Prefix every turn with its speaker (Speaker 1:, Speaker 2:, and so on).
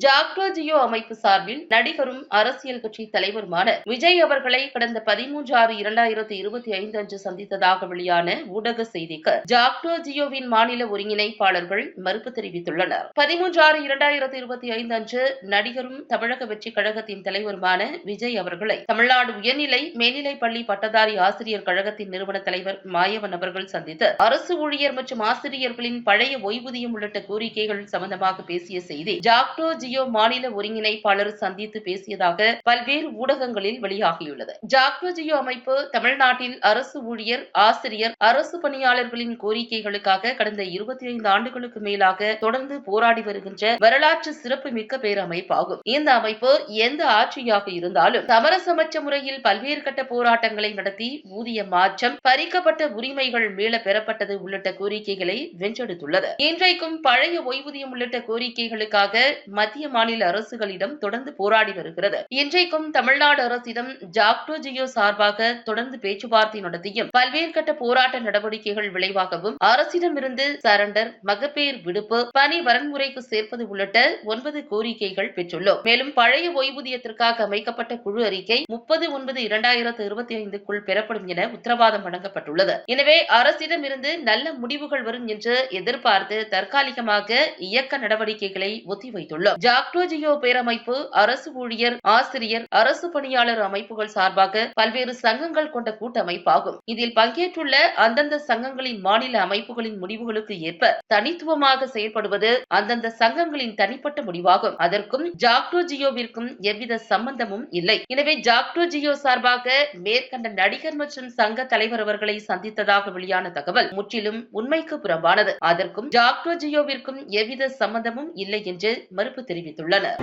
Speaker 1: ஜாக்டோ ஜியோ அமைப்பு சார்பில் நடிகரும் அரசியல் கட்சி தலைவருமான விஜய் அவர்களை கடந்த 13/6/2025 அன்று சந்தித்ததாக வெளியான ஊடக செய்திக்கு ஜாக்டோ ஜியோவின் மாநில ஒருங்கிணைப்பாளர்கள் மறுப்பு தெரிவித்துள்ளனர். 13/6/2025 அன்று நடிகரும் தமிழக வெற்றிக் கழகத்தின் தலைவருமான விஜய் அவர்களை தமிழ்நாடு உயர்நிலை மேல்நிலைப் பள்ளி பட்டதாரி ஆசிரியர் கழகத்தின் நிறுவன தலைவர் மாயவன் அவர்கள் சந்தித்து அரசு ஊழியர் மற்றும் ஆசிரியர்களின் பழைய ஓய்வூதியம் உள்ளிட்ட கோரிக்கைகள் சம்பந்தமாக பேசிய செய்தி ஜாக்டோ ஜியோ மாநில ஒருங்கிணைப்பாளர் சந்தித்து பேசியதாக பல்வேறு ஊடகங்களில் வெளியாகியுள்ளது. ஜாக்டோ ஜியோ அமைப்பு தமிழ்நாட்டில் அரசு ஊழியர், ஆசிரியர், அரசு பணியாளர்களின் கோரிக்கைகளுக்காக கடந்த 25 ஆண்டுகளுக்கு மேலாக தொடர்ந்து போராடி வருகின்ற வரலாற்று சிறப்புமிக்க பேரமைப்பாகும். இந்த அமைப்பு எந்த ஆட்சியாக இருந்தாலும் சமரசமற்ற முறையில் பல்வேறு கட்ட போராட்டங்களை நடத்தி ஊதிய மாற்றம், பறிக்கப்பட்ட உரிமைகள் மீள பெறப்பட்டது உள்ளிட்ட கோரிக்கைகளை வென்றெடுத்துள்ளது. இன்றைக்கும் பழைய ஓய்வூதியம் உள்ளிட்ட கோரிக்கைகளுக்காக மத்திய மாநில அரசுகளிடம் தொடர்ந்து போராடி வருகிறது. இன்றைக்கும் தமிழ்நாடு அரசிடம் ஜாக்டோ ஜியோ சார்பாக தொடர்ந்து பேச்சுவார்த்தை நடத்தியும் பல்வேறு கட்ட போராட்ட நடவடிக்கைகள் விளைவாகவும் அரசிடமிருந்து சரண்டர், மகப்பேறு விடுப்பு, பணி வரன்முறைக்கு சேர்ப்பது உள்ளிட்ட 9 கோரிக்கைகள் பெற்றுள்ளோம். மேலும் பழைய ஓய்வூதியத்திற்காக அமைக்கப்பட்ட குழு அறிக்கை 30/9/2025க்குள் பெறப்படும் என உத்தரவாதம் வழங்கப்பட்டுள்ளது. எனவே அரசிடமிருந்து நல்ல முடிவுகள் வரும் என்று எதிர்பார்த்து தற்காலிகமாக இயக்க நடவடிக்கைகளை ஒத்திவைத்துள்ளோம். ஜாக்டோ ஜியோ பேரமைப்பு அரசு ஊழியர், ஆசிரியர், அரசு பணியாளர் அமைப்புகள் சார்பாக பல்வேறு சங்கங்கள் கொண்ட கூட்டமைப்பாகும். இதில் பங்கேற்றுள்ள அந்தந்த சங்கங்களின் மாநில அமைப்புகளின் முடிவுகளுக்கு ஏற்ப தனித்துவமாக செயல்படுவது அந்தந்த சங்கங்களின் தனிப்பட்ட முடிவாகும். அதற்கும் ஜாக்டோ ஜியோவிற்கும் எவ்வித சம்பந்தமும் இல்லை. எனவே ஜாக்டோ ஜியோ சார்பாக மேற்கண்ட நடிகர் மற்றும் சங்க தலைவர் அவர்களை சந்தித்ததாக வெளியான தகவல் முற்றிலும் உண்மைக்கு புறம்பானது. அதற்கும் ஜாக்டோ ஜியோவிற்கும் எவ்வித சம்பந்தமும் இல்லை என்று மறுப்பு தெரிவித்துள்ளனர்.